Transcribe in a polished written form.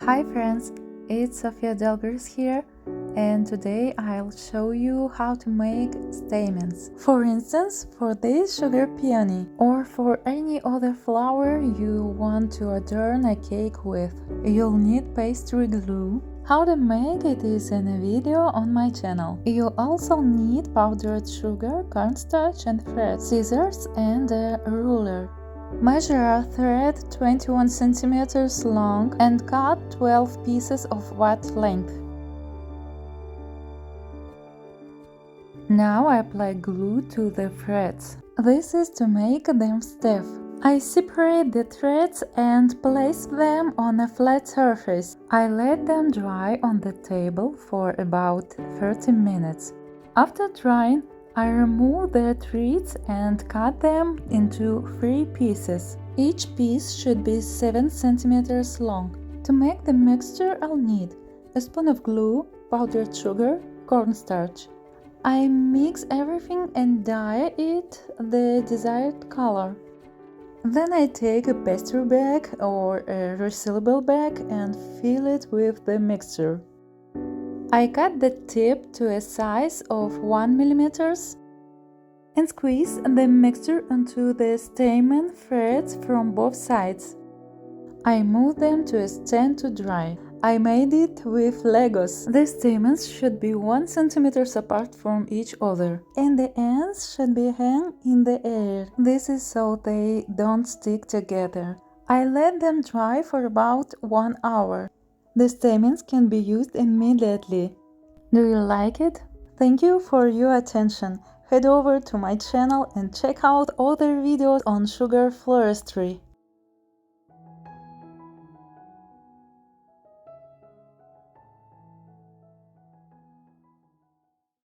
Hi friends, it's Sofia Delgers here, and today I'll show you how to make stamens. For instance, for this sugar peony or for any other flour you want to adorn a cake with, you'll need pastry glue. How to make it is in a video on my channel. You also need powdered sugar, cornstarch and thread, scissors and a ruler. Measure a thread 21 cm long and cut 12 pieces of what length. Now I apply glue to the threads. This is to make them stiff. I separate the threads and place them on a flat surface. I let them dry on the table for about 30 minutes. After drying, I remove the threads and cut them into 3 pieces. Each piece should be 7 cm long. To make the mixture, I'll need a spoon of glue, powdered sugar, cornstarch. I mix everything and dye it the desired color. Then I take a pastry bag or a resealable bag and fill it with the mixture. I cut the tip to a size of 1 mm and squeeze the mixture onto the stamen threads from both sides. I move them to a stand to dry. I made it with Legos. The stamens should be 1 cm apart from each other, and the ends should be hung in the air. This is so they don't stick together. I let them dry for about 1 hour. The stamens can be used immediately. Do you like it? Thank you for your attention. Head over to my channel and check out other videos on sugar floristry.